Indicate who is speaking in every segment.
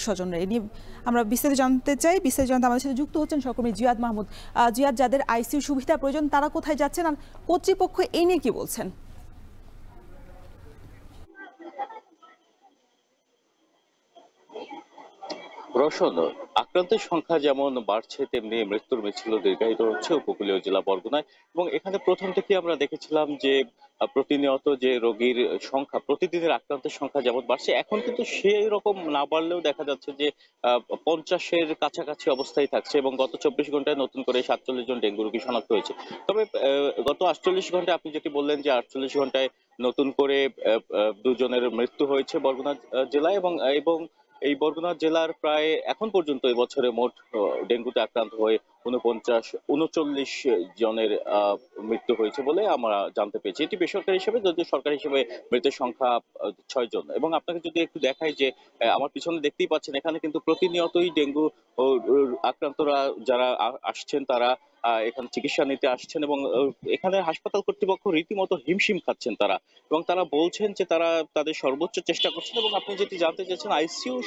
Speaker 1: স্বজনরা এ নিয়ে আমরা বিস্তারিত জানতে চাই। বিস্তারিত জানতে আমাদের সাথে যুক্ত হচ্ছেন সহকর্মী জিয়াদ মাহমুদ। জিয়াদ, যাদের আইসিইউ সুবিধা প্রয়োজন তারা কোথায় যাচ্ছেন আর কর্তৃপক্ষ এই নিয়ে কি বলছেন?
Speaker 2: রওশন, আক্রান্তের সংখ্যা যেমন বাড়ছে তেমনি মৃত্যুর মিছিল দীর্ঘায়িত হচ্ছে উপকূলীয় জেলা বরগুনায়। এবং এখানে প্রথম থেকে আমরা দেখেছিলাম যে প্রতিনিয়ত যে রোগীর সংখ্যা, প্রতিদিনের আক্রান্তের সংখ্যা যেমন বাড়ছে, এখন কিন্তু সেই রকম না বাড়লেও দেখা যাচ্ছে যে 50-এর কাছাকাছি অবস্থায় থাকছে। এবং গত 24 ঘন্টায় নতুন করে 47 জন ডেঙ্গু রোগী শনাক্ত হয়েছে। তবে গত 48 ঘন্টায় আপনি যেটি বললেন যে 48 ঘন্টায় নতুন করে দুজনের মৃত্যু হয়েছে বরগুনা জেলায়। এবং এবং এই বরগুনা জেলার প্রায় এখন পর্যন্ত এবছরে মোট ডেঙ্গুতে আক্রান্ত হয়ে 39 জনের মৃত্যু হয়েছে বলে আমরা জানতে পেরেছি। এটি বেসরকারি হিসেবে, যদিও সরকারি হিসেবে মৃতের সংখ্যা 6 জন। এবং আপনাকে যদি একটু দেখাই যে আমার পিছনে দেখতেই পাচ্ছেন, এখানে কিন্তু প্রতিনিয়তই ডেঙ্গু আক্রান্তরা যারা আসছেন তারা এখানে চিকিৎসা নিতে আসছেন। এবং এখানে হাসপাতাল কর্তৃপক্ষ রীতিমতো হিমশিম খাচ্ছেন তারা। এবং তারা বলছেন যে তারা তাদের সর্বোচ্চ চেষ্টা করছেন। এবং আপনি যেটি জানতে চাইছেন আইসিইউ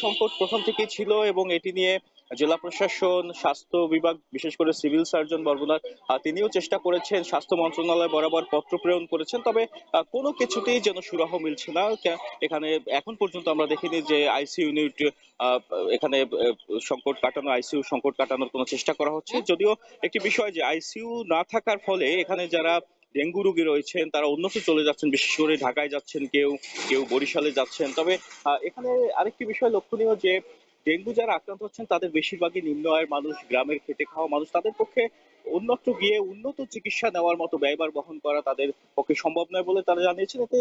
Speaker 2: সংকট প্রথম থেকেই ছিল। এবং এটি নিয়ে জেলা প্রশাসন, স্বাস্থ্য বিভাগ, বিশেষ করে সিভিল সার্জন বরগুনার তিনিও চেষ্টা করেছেন, স্বাস্থ্য মন্ত্রণালয় বরাবর পত্র প্রেরণ করেছেন। তবে কোনো কিছুতেই যেন সুরাহ মিলছে না। এখানে এখন পর্যন্ত আমরা দেখিনি যে আইসিইউ ইউনিট এখানে আইসিইউ সংকট কাটানোর কোনো চেষ্টা করা হচ্ছে। যদিও একটি বিষয় যে আইসিইউ না থাকার ফলে এখানে যারা ডেঙ্গু রোগী রয়েছেন তারা অন্যত্র চলে যাচ্ছেন, বিশেষ করে ঢাকায় যাচ্ছেন, কেউ কেউ বরিশালে যাচ্ছেন। তবে এখানে আরেকটি বিষয় লক্ষণীয় যে ডেঙ্গু যারা আক্রান্ত হচ্ছেন তাদের বেশিরভাগই নিম্ন আয়ের মানুষ, গ্রামের খেটে খাওয়া মানুষ। তাদের পক্ষে অন্যত্র গিয়ে উন্নত চিকিৎসা নেওয়ার মতো ব্যয়ভার বহন করা তাদের পক্ষে সম্ভব নয় বলে তারা জানিয়েছেন। এতে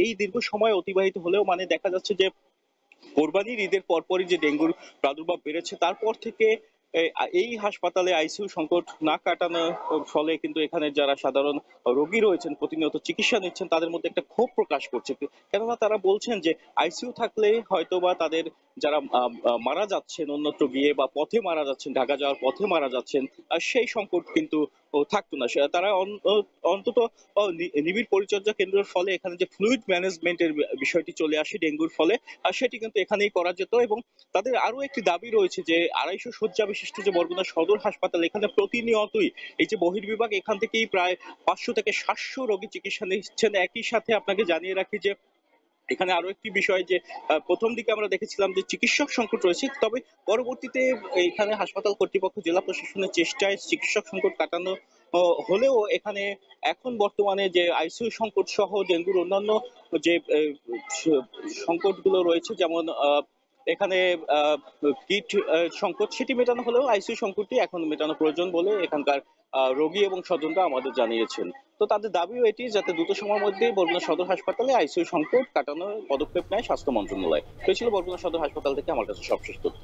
Speaker 2: এই দীর্ঘ সময় অতিবাহিত হলেও মানে দেখা যাচ্ছে যে কোরবানির ঈদের পরপরই যে ডেঙ্গুর প্রাদুর্ভাব বেড়েছে, তারপর থেকে এই হাসপাতালে আইসিইউ সংকট না কাটানোর ফলে কিন্তু এখানে যারা সাধারণ রোগী রয়েছেন, প্রতিনিয়ত চিকিৎসা নিচ্ছেন, তাদের মধ্যে একটা ক্ষোভ প্রকাশ করছে। কেননা তারা বলছেন যে আইসিইউ থাকলে হয়তোবা তাদের যারা মারা যাচ্ছেন অন্যত্র গিয়ে বা পথে মারা যাচ্ছেন, ঢাকা যাওয়ার পথে মারা যাচ্ছেন, সেই সংকট কিন্তু থাকতো না। তারা অন্তত নিবিড় পরিচর্যা কেন্দ্রের ফলে এখানে যে ফ্লুইড ম্যানেজমেন্টের বিষয়টি চলে আসে ডেঙ্গুর ফলে, সেটি কিন্তু এখানেই করা যেত। এবং তাদের আরো একটি দাবি রয়েছে যে 250 শয্যা বিশিষ্ট যে বরগুনা সদর হাসপাতাল, এখানে প্রতিনিয়তই এই যে বহির্বিভাগ, এখান থেকেই প্রায় 500 থেকে 700 রোগী চিকিৎসা নিচ্ছেন। একই সাথে আপনাকে জানিয়ে রাখি যে এখানে আরো একটি বিষয় যে প্রথম দিকে আমরা দেখেছিলাম যে চিকিৎসক সংকট রয়েছে, তবে পরবর্তীতে এখানে হাসপাতাল কর্তৃপক্ষ, জেলা প্রশাসনের চেষ্টায় চিকিৎসক সংকট কাটানো হলেও এখানে এখন বর্তমানে যে আইসিইউ সংকট সহ ডেঙ্গুর অন্যান্য যে সংকটগুলো রয়েছে, যেমন এখানে কিট সংকট, সেটি মেটানো হলেও আইসিইউ সংকটটি এখন মেটানো প্রয়োজন বলে এখানকার রোগী এবং স্বজনরা আমাদের জানিয়েছেন। তো তাদের দাবিও এটি, যাতে দ্রুত সময়ের মধ্যে বরগুনা সদর হাসপাতালে আইসিইউ সংকট কাটানোর পদক্ষেপ নেয় স্বাস্থ্য মন্ত্রণালয়। তো এই ছিল বরগুনা সদর হাসপাতাল থেকে আমার কাছে সবশেষ তথ্য।